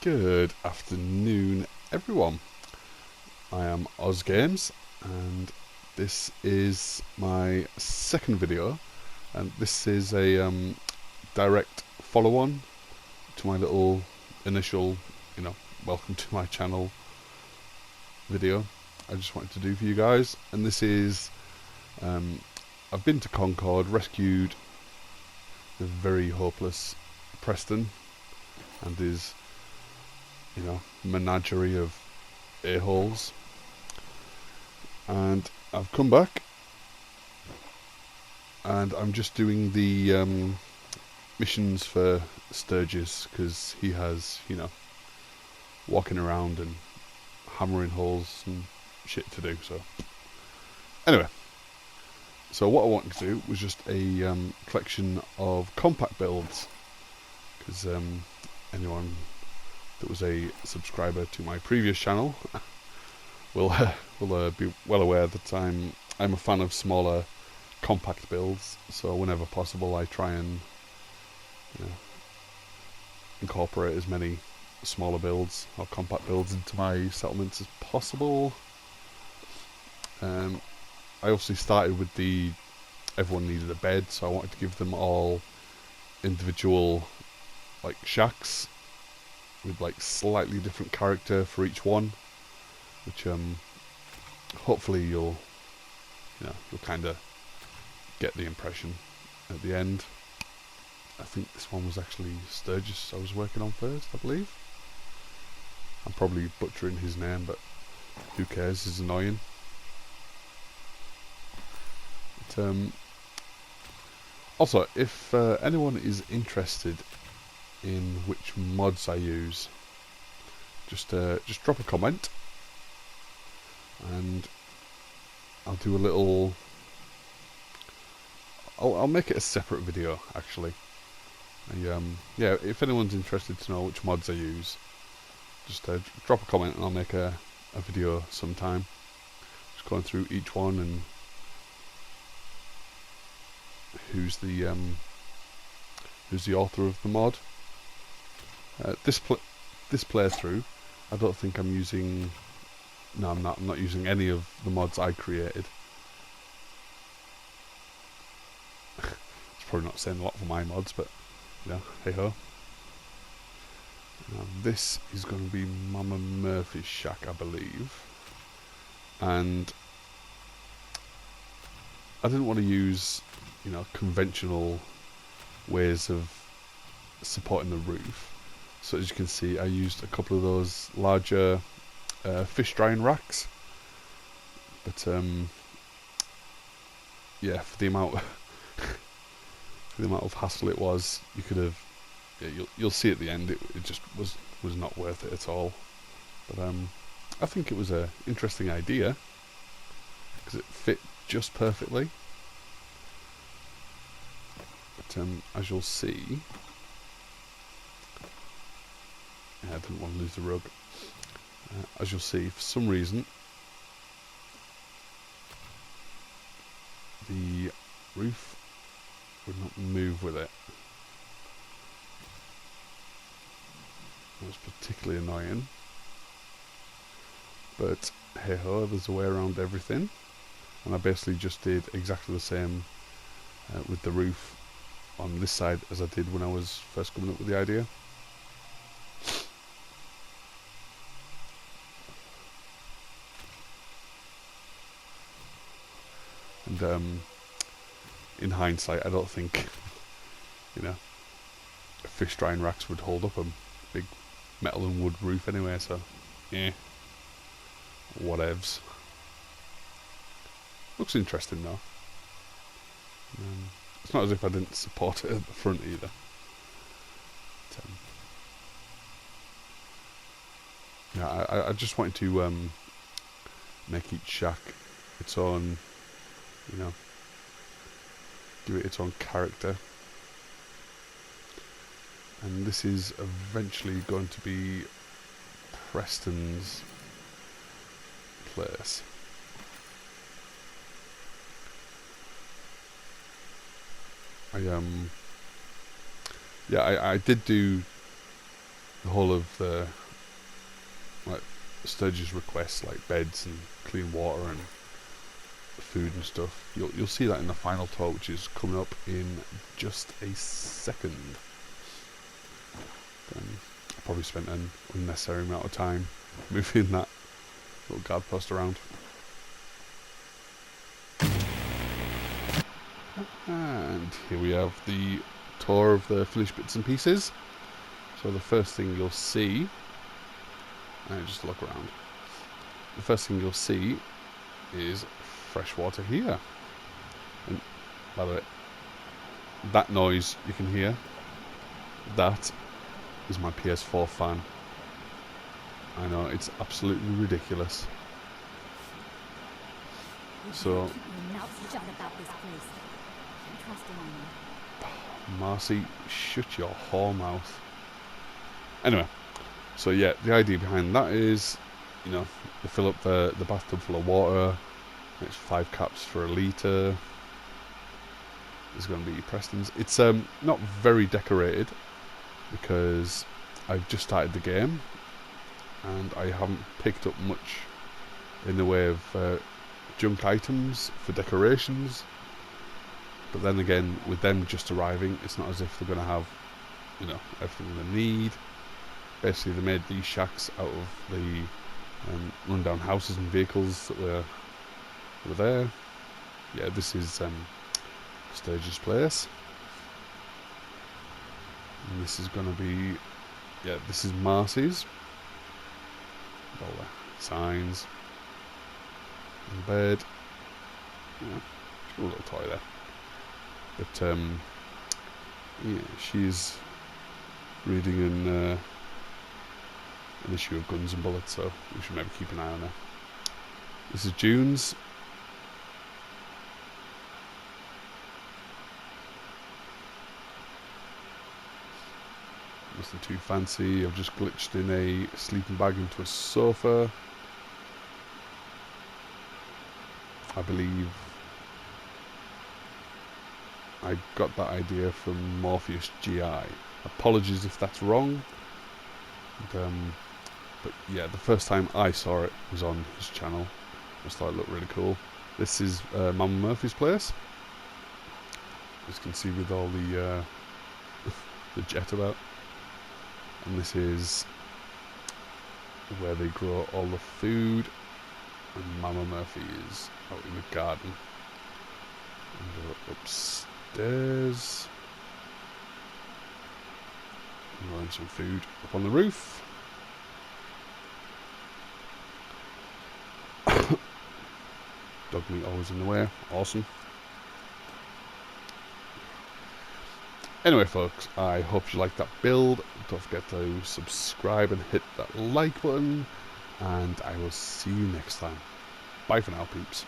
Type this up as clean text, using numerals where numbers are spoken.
Good afternoon, everyone. I am OzGames, and this is my second video, and this is a direct follow-on to my little initial, welcome to my channel video I just wanted to do for you guys. And this is, I've been to Concord, rescued the very hopeless Preston and his menagerie of a-holes, and I've come back and I'm just doing the missions for Sturgis, because he has, walking around and hammering holes and shit to do. So anyway, so what I wanted to do was just a collection of compact builds, because anyone that was a subscriber to my previous channel will be well aware that I'm a fan of smaller compact builds. So whenever possible, I try and incorporate as many smaller builds or compact builds into my settlements as possible. I obviously started with everyone needed a bed, so I wanted to give them all individual shacks with slightly different character for each one, which hopefully you'll kind of get the impression at the end. I think this one was actually Sturgis I was working on first, I believe. I'm probably butchering his name, but who cares? It's annoying. But, also, if anyone is interested in which mods I use, just drop a comment, and I'll do a little. I'll make it a separate video, actually. Yeah, if anyone's interested to know which mods I use, just drop a comment and I'll make a video sometime, just going through each one and who's the author of the mod. This playthrough, I don't think I'm using. No, I'm not using any of the mods I created. It's probably not saying a lot for my mods, but hey ho. This is going to be Mama Murphy's shack, I believe, and I didn't want to use conventional ways of supporting the roof. So as you can see, I used a couple of those larger fish drying racks, but yeah, for the amount of hassle it was, you could have. Yeah, you'll see at the end. It just was not worth it at all. But I think it was a interesting idea because it fit just perfectly. But as you'll see, I didn't want to lose the rug. As you'll see, for some reason, the roof would not move with it. That was particularly annoying. But hey ho, there's a way around everything. And I basically just did exactly the same with the roof on this side as I did when I was first coming up with the idea. And in hindsight, I don't think fish drying racks would hold up a big metal and wood roof anyway. So yeah, whatevs. Looks interesting though. It's not as if I didn't support it at the front either. But, yeah, I just wanted to make each shack its own, give it its own character. And this is eventually going to be Preston's place. I did do the whole of the like Sturgis requests, like beds and clean water and food and stuff. You'll see that in the final tour, which is coming up in just a second. I probably spent an unnecessary amount of time moving that little guard post around. And here we have the tour of the finished bits and pieces. So the first thing you'll see, just look around. The first thing you'll see is fresh water here. And by the way, that noise you can hear, that is my PS4 fan. I know, it's absolutely ridiculous. So, Marcy, shut your whore mouth. Anyway, so yeah, the idea behind that is, you know, you fill up the bathtub full of water. It's 5 caps for a litre. There's going to be Preston's. It's not very decorated because I've just started the game and I haven't picked up much in the way of junk items for decorations. But then again, with them just arriving, it's not as if they're going to have, you know, everything they need. Basically, they made these shacks out of the rundown houses and vehicles that were there. Yeah, this is Sturgis Place. And this is going to be, yeah, this is Marcy's. All the signs. And bed. Yeah, she's got a little toy there. But, yeah, she's reading an issue of Guns and Bullets, so we should maybe keep an eye on her. This is June's. Nothing too fancy. I've just glitched in a sleeping bag into a sofa. I believe I got that idea from Morpheus GI. Apologies if that's wrong. But yeah, the first time I saw it was on his channel. I just thought it looked really cool. This is Mama Murphy's place. As you can see with all the the jet about. And this is where they grow all the food. And Mama Murphy is out in the garden. And go upstairs. And growing some food up on the roof. Dog meat always in the way. Awesome. Anyway, folks, I hope you liked that build. Don't forget to subscribe and hit that like button. And I will see you next time. Bye for now, peeps.